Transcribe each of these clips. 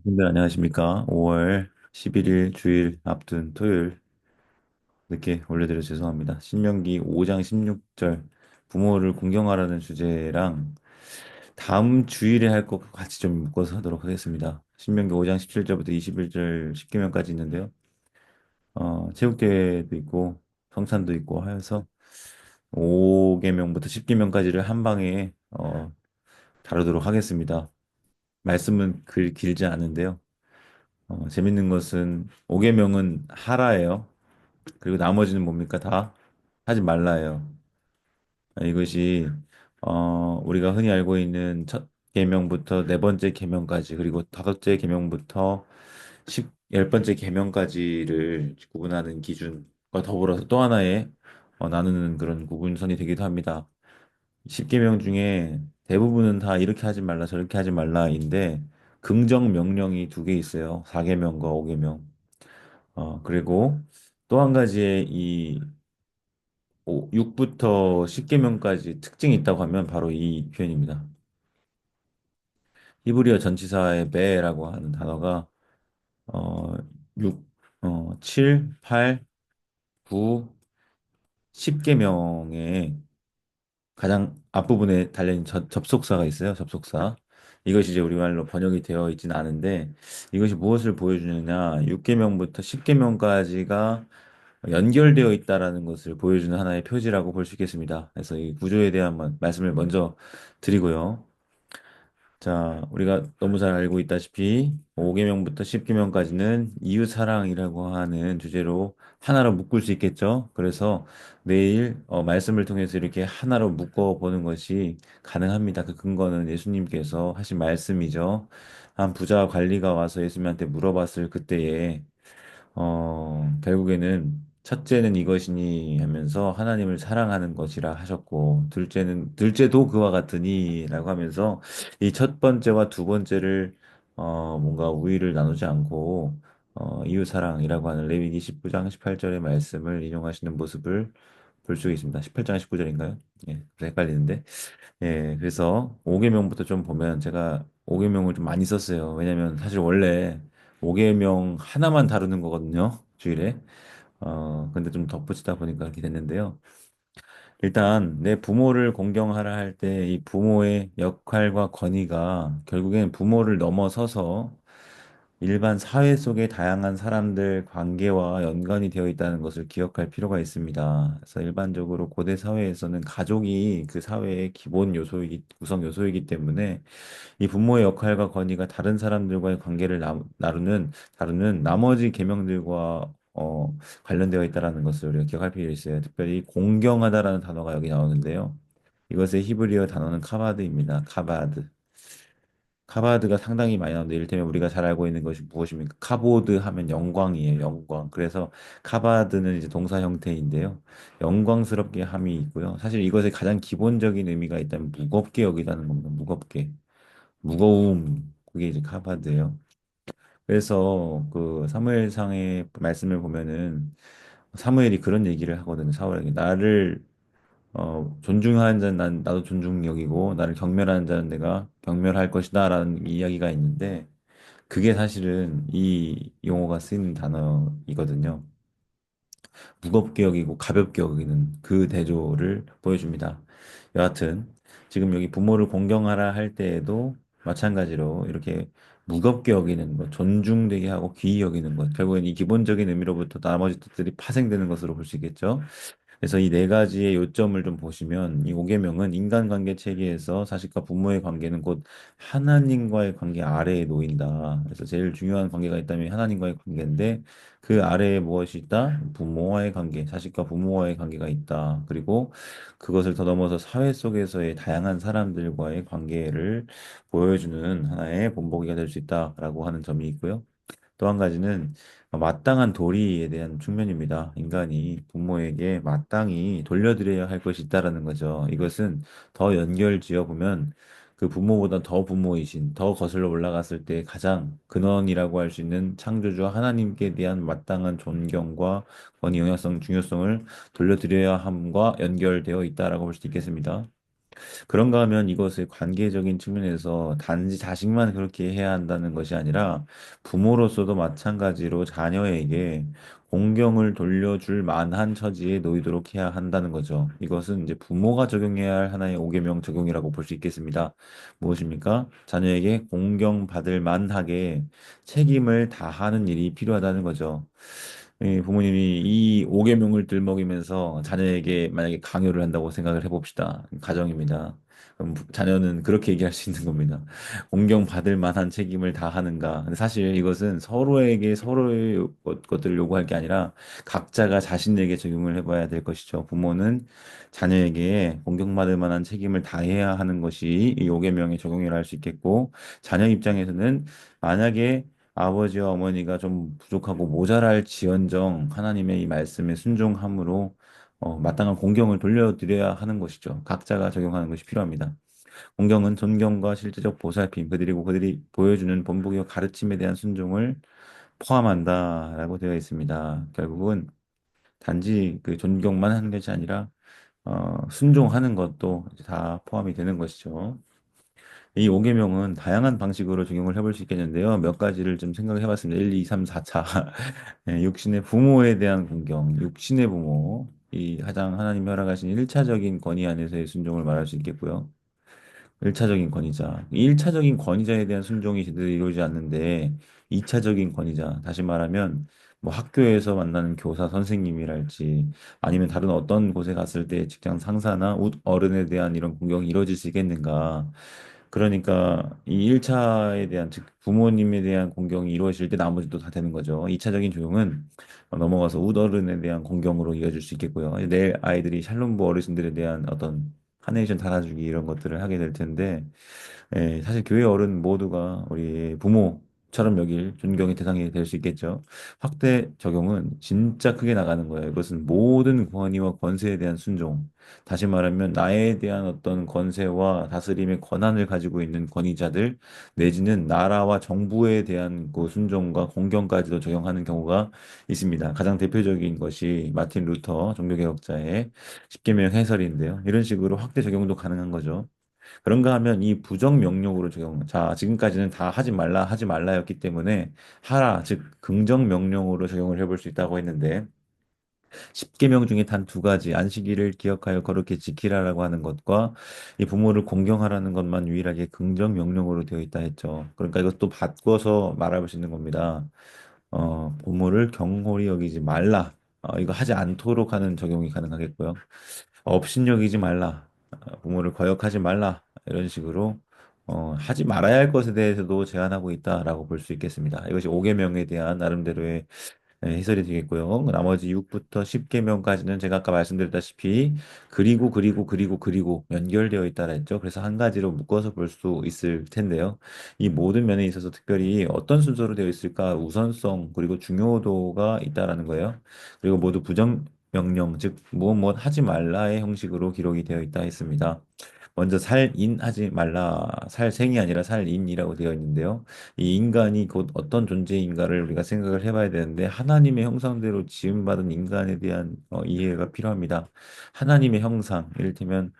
분들 안녕하십니까? 5월 11일 주일 앞둔 토요일 늦게 올려드려 죄송합니다. 신명기 5장 16절 부모를 공경하라는 주제랑 다음 주일에 할 것 같이 좀 묶어서 하도록 하겠습니다. 신명기 5장 17절부터 21절 10계명까지 있는데요. 체육대회도 있고 성찬도 있고 하여서 5계명부터 10계명까지를 한 방에 다루도록 하겠습니다. 말씀은 길지 않은데요. 재밌는 것은 5계명은 하라예요. 그리고 나머지는 뭡니까? 다 하지 말라예요. 이것이 우리가 흔히 알고 있는 첫 계명부터 네 번째 계명까지 그리고 다섯째 계명부터 열 번째 계명까지를 구분하는 기준과 더불어서 또 하나의 나누는 그런 구분선이 되기도 합니다. 10계명 중에 대부분은 다 이렇게 하지 말라 저렇게 하지 말라인데 긍정 명령이 두 개 있어요. 4계명과 5계명. 그리고 또 한 가지의 6부터 10계명까지 특징이 있다고 하면 바로 이 표현입니다. 히브리어 전치사의 베라고 하는 단어가 어, 6, 7, 8, 9, 10계명의 가장 앞부분에 달린 접속사가 있어요. 접속사. 이것이 이제 우리말로 번역이 되어 있지는 않은데 이것이 무엇을 보여주느냐? 6계명부터 10계명까지가 연결되어 있다라는 것을 보여주는 하나의 표지라고 볼 수 있겠습니다. 그래서 이 구조에 대한 말씀을 먼저 드리고요. 자, 우리가 너무 잘 알고 있다시피 5계명부터 10계명까지는 이웃사랑이라고 하는 주제로 하나로 묶을 수 있겠죠. 그래서 내일 말씀을 통해서 이렇게 하나로 묶어 보는 것이 가능합니다. 그 근거는 예수님께서 하신 말씀이죠. 한 부자 관리가 와서 예수님한테 물어봤을 그때에 결국에는 첫째는 이것이니 하면서 하나님을 사랑하는 것이라 하셨고, 둘째도 그와 같으니라고 하면서 이 첫 번째와 두 번째를, 뭔가 우위를 나누지 않고, 이웃 사랑이라고 하는 레위기 19장 18절의 말씀을 인용하시는 모습을 볼 수 있습니다. 18장 19절인가요? 예, 그래서 헷갈리는데. 예, 그래서 5계명부터 좀 보면 제가 5계명을 좀 많이 썼어요. 왜냐면 사실 원래 5계명 하나만 다루는 거거든요. 주일에. 근데 좀 덧붙이다 보니까 그렇게 됐는데요. 일단 내 부모를 공경하라 할 때 이 부모의 역할과 권위가 결국엔 부모를 넘어서서 일반 사회 속의 다양한 사람들 관계와 연관이 되어 있다는 것을 기억할 필요가 있습니다. 그래서 일반적으로 고대 사회에서는 가족이 그 사회의 기본 구성 요소이기 때문에 이 부모의 역할과 권위가 다른 사람들과의 관계를 다루는 나머지 계명들과 관련되어 있다는 것을 우리가 기억할 필요가 있어요. 특별히 공경하다라는 단어가 여기 나오는데요. 이것의 히브리어 단어는 카바드입니다. 카바드. 카바드가 상당히 많이 나오는데 이를테면 우리가 잘 알고 있는 것이 무엇입니까? 카보드 하면 영광이에요. 영광. 그래서 카바드는 이제 동사 형태인데요. 영광스럽게 함이 있고요. 사실 이것의 가장 기본적인 의미가 있다면 무겁게 여기다는 겁니다. 무겁게. 무거움. 그게 이제 카바드예요. 그래서 그 사무엘상의 말씀을 보면은 사무엘이 그런 얘기를 하거든요. 사울에게 나를 존중하는 자는 나도 존중 여기고 나를 경멸하는 자는 내가 경멸할 것이다라는 이야기가 있는데 그게 사실은 이 용어가 쓰이는 단어이거든요. 무겁게 여기고 가볍게 여기는 그 대조를 보여줍니다. 여하튼 지금 여기 부모를 공경하라 할 때에도 마찬가지로 이렇게 무겁게 여기는 것, 존중되게 하고 귀히 여기는 것, 결국엔 이 기본적인 의미로부터 나머지 뜻들이 파생되는 것으로 볼 수 있겠죠. 그래서 이 네 가지의 요점을 좀 보시면 이 5계명은 인간관계 체계에서 자식과 부모의 관계는 곧 하나님과의 관계 아래에 놓인다. 그래서 제일 중요한 관계가 있다면 하나님과의 관계인데 그 아래에 무엇이 있다? 부모와의 관계, 자식과 부모와의 관계가 있다. 그리고 그것을 더 넘어서 사회 속에서의 다양한 사람들과의 관계를 보여주는 하나의 본보기가 될 수 있다라고 하는 점이 있고요. 또 한 가지는 마땅한 도리에 대한 측면입니다. 인간이 부모에게 마땅히 돌려드려야 할 것이 있다라는 거죠. 이것은 더 연결 지어 보면 그 부모보다 더 부모이신, 더 거슬러 올라갔을 때 가장 근원이라고 할 수 있는 창조주 하나님께 대한 마땅한 존경과 권위, 영향성, 중요성을 돌려드려야 함과 연결되어 있다라고 볼 수 있겠습니다. 그런가 하면 이것을 관계적인 측면에서 단지 자식만 그렇게 해야 한다는 것이 아니라 부모로서도 마찬가지로 자녀에게 공경을 돌려줄 만한 처지에 놓이도록 해야 한다는 거죠. 이것은 이제 부모가 적용해야 할 하나의 오계명 적용이라고 볼 수 있겠습니다. 무엇입니까? 자녀에게 공경받을 만하게 책임을 다하는 일이 필요하다는 거죠. 부모님이 이 5계명을 들먹이면서 자녀에게 만약에 강요를 한다고 생각을 해봅시다. 가정입니다. 그럼 자녀는 그렇게 얘기할 수 있는 겁니다. 공경받을 만한 책임을 다하는가. 근데 사실 이것은 서로에게 서로의 것들을 요구할 게 아니라 각자가 자신에게 적용을 해봐야 될 것이죠. 부모는 자녀에게 공경받을 만한 책임을 다해야 하는 것이 이 5계명의 적용이라 할 수 있겠고, 자녀 입장에서는 만약에 아버지와 어머니가 좀 부족하고 모자랄지언정 하나님의 이 말씀에 순종함으로 마땅한 공경을 돌려드려야 하는 것이죠. 각자가 적용하는 것이 필요합니다. 공경은 존경과 실제적 보살핌, 그들이 보여주는 본보기와 가르침에 대한 순종을 포함한다라고 되어 있습니다. 결국은 단지 그 존경만 하는 것이 아니라 순종하는 것도 이제 다 포함이 되는 것이죠. 이 5계명은 다양한 방식으로 적용을 해볼 수 있겠는데요. 몇 가지를 좀 생각해 봤습니다. 1, 2, 3, 4차. 육신의 부모에 대한 공경, 육신의 부모, 이 가장 하나님이 허락하신 1차적인 권위 안에서의 순종을 말할 수 있겠고요. 1차적인 권위자. 1차적인 권위자에 대한 순종이 제대로 이루어지지 않는데 2차적인 권위자. 다시 말하면 뭐 학교에서 만나는 교사 선생님이랄지 아니면 다른 어떤 곳에 갔을 때 직장 상사나 어른에 대한 이런 공경이 이루어질 수 있겠는가. 그러니까 이 1차에 대한 즉 부모님에 대한 공경이 이루어질 때 나머지도 다 되는 거죠. 2차적인 조용은 넘어가서 웃어른에 대한 공경으로 이어질 수 있겠고요. 내일 아이들이 샬롬부 어르신들에 대한 어떤 카네이션 달아주기 이런 것들을 하게 될 텐데 사실 교회 어른 모두가 우리 부모처럼 여길 존경의 대상이 될 수 있겠죠. 확대 적용은 진짜 크게 나가는 거예요. 이것은 모든 권위와 권세에 대한 순종. 다시 말하면 나에 대한 어떤 권세와 다스림의 권한을 가지고 있는 권위자들 내지는 나라와 정부에 대한 그 순종과 공경까지도 적용하는 경우가 있습니다. 가장 대표적인 것이 마틴 루터 종교개혁자의 십계명 해설인데요. 이런 식으로 확대 적용도 가능한 거죠. 그런가 하면 이 부정 명령으로 적용. 자, 지금까지는 다 하지 말라, 하지 말라였기 때문에 하라, 즉 긍정 명령으로 적용을 해볼 수 있다고 했는데 10계명 중에 단 두 가지 안식일을 기억하여 거룩히 지키라라고 하는 것과 이 부모를 공경하라는 것만 유일하게 긍정 명령으로 되어 있다 했죠. 그러니까 이것도 바꿔서 말할 수 있는 겁니다. 부모를 경홀히 여기지 말라. 이거 하지 않도록 하는 적용이 가능하겠고요. 업신여기지 말라. 부모를 거역하지 말라. 이런 식으로 하지 말아야 할 것에 대해서도 제한하고 있다라고 볼 수 있겠습니다. 이것이 5계명에 대한 나름대로의 해설이 되겠고요. 나머지 6부터 10계명까지는 제가 아까 말씀드렸다시피 그리고 연결되어 있다라 했죠. 그래서 한 가지로 묶어서 볼 수 있을 텐데요. 이 모든 면에 있어서 특별히 어떤 순서로 되어 있을까 우선성 그리고 중요도가 있다라는 거예요. 그리고 모두 부정 명령 즉 무엇 하지 말라의 형식으로 기록이 되어 있다 했습니다. 먼저 살인하지 말라 살생이 아니라 살인이라고 되어 있는데요. 이 인간이 곧 어떤 존재인가를 우리가 생각을 해봐야 되는데 하나님의 형상대로 지음받은 인간에 대한 이해가 필요합니다. 하나님의 형상, 이를테면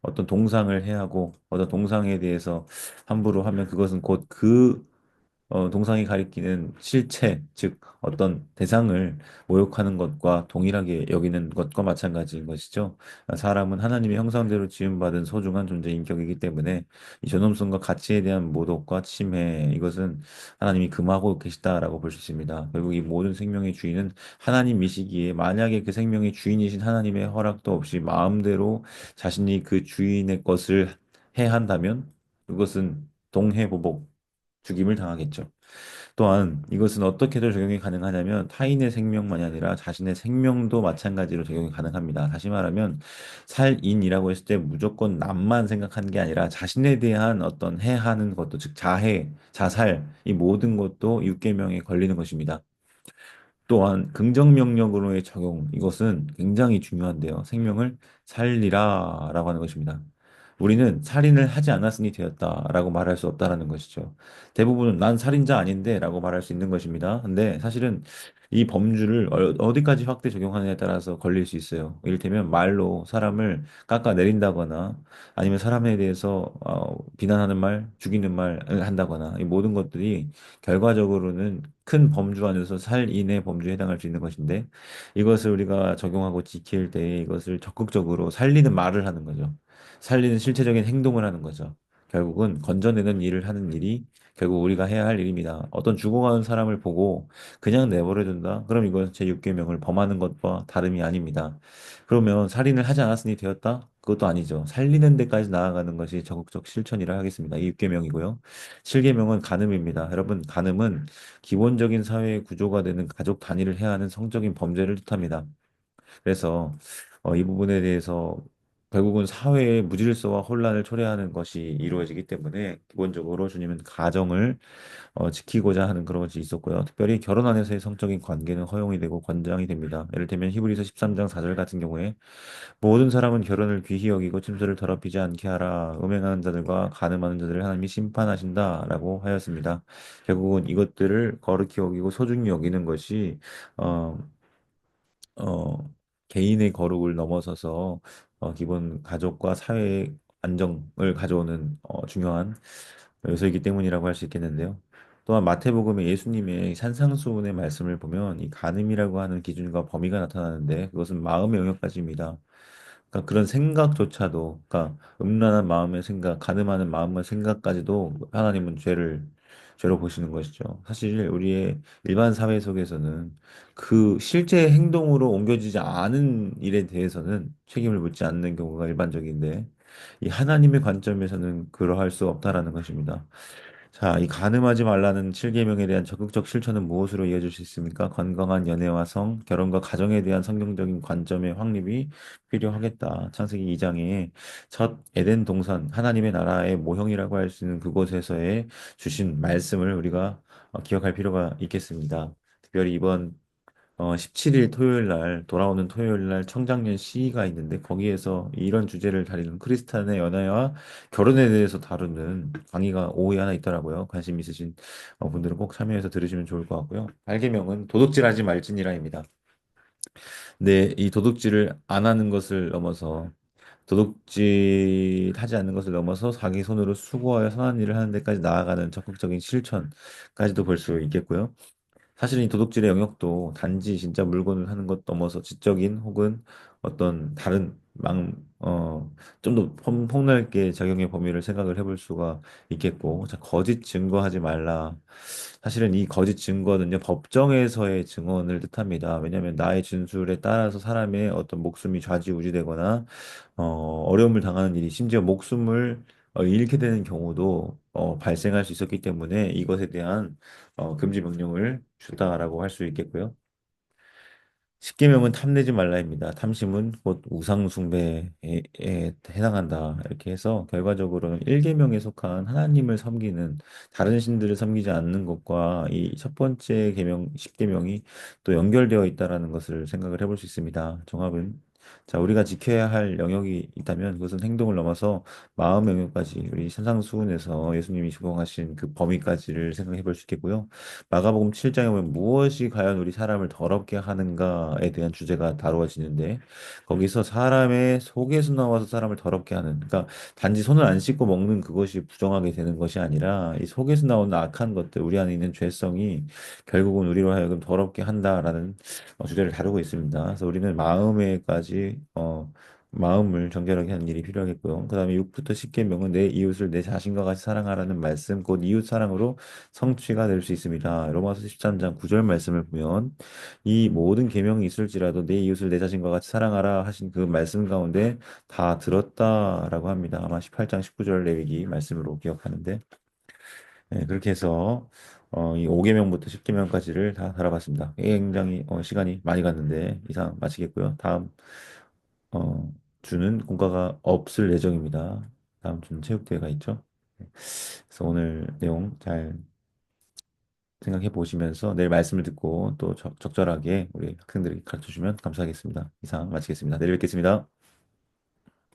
어떤 동상을 해하고 어떤 동상에 대해서 함부로 하면 그것은 곧그 동상이 가리키는 실체, 즉 어떤 대상을 모욕하는 것과 동일하게 여기는 것과 마찬가지인 것이죠. 사람은 하나님의 형상대로 지음받은 소중한 존재 인격이기 때문에 이 존엄성과 가치에 대한 모독과 침해, 이것은 하나님이 금하고 계시다라고 볼 수 있습니다. 결국 이 모든 생명의 주인은 하나님이시기에 만약에 그 생명의 주인이신 하나님의 허락도 없이 마음대로 자신이 그 주인의 것을 해한다면 그것은 동해보복, 죽임을 당하겠죠. 또한 이것은 어떻게도 적용이 가능하냐면 타인의 생명만이 아니라 자신의 생명도 마찬가지로 적용이 가능합니다. 다시 말하면 살인이라고 했을 때 무조건 남만 생각하는 게 아니라 자신에 대한 어떤 해하는 것도 즉 자해, 자살 이 모든 것도 6계명에 걸리는 것입니다. 또한 긍정명령으로의 적용 이것은 굉장히 중요한데요. 생명을 살리라라고 하는 것입니다. 우리는 살인을 하지 않았으니 되었다라고 말할 수 없다라는 것이죠. 대부분은 난 살인자 아닌데라고 말할 수 있는 것입니다. 근데 사실은 이 범주를 어디까지 확대 적용하느냐에 따라서 걸릴 수 있어요. 이를테면 말로 사람을 깎아내린다거나 아니면 사람에 대해서 비난하는 말, 죽이는 말을 한다거나 이 모든 것들이 결과적으로는 큰 범주 안에서 살인의 범주에 해당할 수 있는 것인데 이것을 우리가 적용하고 지킬 때 이것을 적극적으로 살리는 말을 하는 거죠. 살리는 실체적인 행동을 하는 거죠. 결국은 건져내는 일을 하는 일이 결국 우리가 해야 할 일입니다. 어떤 죽어가는 사람을 보고 그냥 내버려 둔다? 그럼 이건 제6계명을 범하는 것과 다름이 아닙니다. 그러면 살인을 하지 않았으니 되었다? 그것도 아니죠. 살리는 데까지 나아가는 것이 적극적 실천이라 하겠습니다. 이 6계명이고요. 7계명은 간음입니다. 여러분, 간음은 기본적인 사회의 구조가 되는 가족 단위를 해야 하는 성적인 범죄를 뜻합니다. 그래서 이 부분에 대해서 결국은 사회의 무질서와 혼란을 초래하는 것이 이루어지기 때문에 기본적으로 주님은 가정을 지키고자 하는 그런 것이 있었고요. 특별히 결혼 안에서의 성적인 관계는 허용이 되고 권장이 됩니다. 예를 들면 히브리서 13장 4절 같은 경우에 모든 사람은 결혼을 귀히 여기고 침소를 더럽히지 않게 하라. 음행하는 자들과 간음하는 자들을 하나님이 심판하신다라고 하였습니다. 결국은 이것들을 거룩히 여기고 소중히 여기는 것이 어, 어, 개인의 거룩을 넘어서서 기본 가족과 사회의 안정을 가져오는 중요한 요소이기 때문이라고 할 수 있겠는데요. 또한 마태복음에 예수님의 산상수훈의 말씀을 보면 이 간음이라고 하는 기준과 범위가 나타나는데 그것은 마음의 영역까지입니다. 그러니까 그런 생각조차도, 그러니까 음란한 마음의 생각, 가늠하는 마음의 생각까지도 하나님은 죄로 보시는 것이죠. 사실 우리의 일반 사회 속에서는 그 실제 행동으로 옮겨지지 않은 일에 대해서는 책임을 묻지 않는 경우가 일반적인데, 이 하나님의 관점에서는 그러할 수 없다라는 것입니다. 자, 이 간음하지 말라는 7계명에 대한 적극적 실천은 무엇으로 이어질 수 있습니까? 건강한 연애와 성, 결혼과 가정에 대한 성경적인 관점의 확립이 필요하겠다. 창세기 2장에 첫 에덴 동산, 하나님의 나라의 모형이라고 할 수 있는 그곳에서의 주신 말씀을 우리가 기억할 필요가 있겠습니다. 특별히 이번 17일 토요일 날, 돌아오는 토요일 날 청장년 시위가 있는데 거기에서 이런 주제를 다루는 크리스탄의 연애와 결혼에 대해서 다루는 강의가 오후에 하나 있더라고요. 관심 있으신 분들은 꼭 참여해서 들으시면 좋을 것 같고요. 발계명은 도둑질하지 말지니라입니다. 근데 이 도둑질을 안 하는 것을 넘어서 도둑질하지 않는 것을 넘어서 자기 손으로 수고하여 선한 일을 하는 데까지 나아가는 적극적인 실천까지도 볼 수 있겠고요. 사실 이 도둑질의 영역도 단지 진짜 물건을 하는 것 넘어서 지적인 혹은 어떤 다른 좀 더 폭넓게 적용의 범위를 생각을 해볼 수가 있겠고, 자, 거짓 증거하지 말라. 사실은 이 거짓 증거는요, 법정에서의 증언을 뜻합니다. 왜냐하면 나의 진술에 따라서 사람의 어떤 목숨이 좌지우지되거나, 어려움을 당하는 일이 심지어 목숨을 잃게 되는 경우도 발생할 수 있었기 때문에 이것에 대한 금지 명령을 줬다라고 할 수 있겠고요. 십계명은 탐내지 말라입니다. 탐심은 곧 우상 숭배에 해당한다. 이렇게 해서 결과적으로는 1계명에 속한 하나님을 섬기는 다른 신들을 섬기지 않는 것과 이 첫 번째 계명 10계명이 또 연결되어 있다라는 것을 생각을 해볼 수 있습니다. 종합은 자, 우리가 지켜야 할 영역이 있다면 그것은 행동을 넘어서 마음 영역까지 우리 산상수훈에서 예수님이 적용하신 그 범위까지를 생각해 볼 수 있겠고요. 마가복음 7장에 보면 무엇이 과연 우리 사람을 더럽게 하는가에 대한 주제가 다루어지는데 거기서 사람의 속에서 나와서 사람을 더럽게 하는 그러니까 단지 손을 안 씻고 먹는 그것이 부정하게 되는 것이 아니라 이 속에서 나오는 악한 것들 우리 안에 있는 죄성이 결국은 우리로 하여금 더럽게 한다라는 주제를 다루고 있습니다. 그래서 우리는 마음에까지 마음을 정결하게 하는 일이 필요하겠고요. 그다음에 6부터 10계명은 내 이웃을 내 자신과 같이 사랑하라는 말씀, 곧 이웃 사랑으로 성취가 될 수 있습니다. 로마서 13장 9절 말씀을 보면 이 모든 계명이 있을지라도 내 이웃을 내 자신과 같이 사랑하라 하신 그 말씀 가운데 다 들었다라고 합니다. 아마 18장 19절 레위기 말씀으로 기억하는데 네, 그렇게 해서 이 5계명부터 10계명까지를 다 다뤄봤습니다. 굉장히 시간이 많이 갔는데 이상 마치겠고요. 다음 주는 공과가 없을 예정입니다. 다음 주는 체육대회가 있죠. 네, 그래서 오늘 내용 잘 생각해 보시면서 내일 말씀을 듣고 또 적절하게 우리 학생들에게 가르쳐 주면 감사하겠습니다. 이상 마치겠습니다. 내일 뵙겠습니다.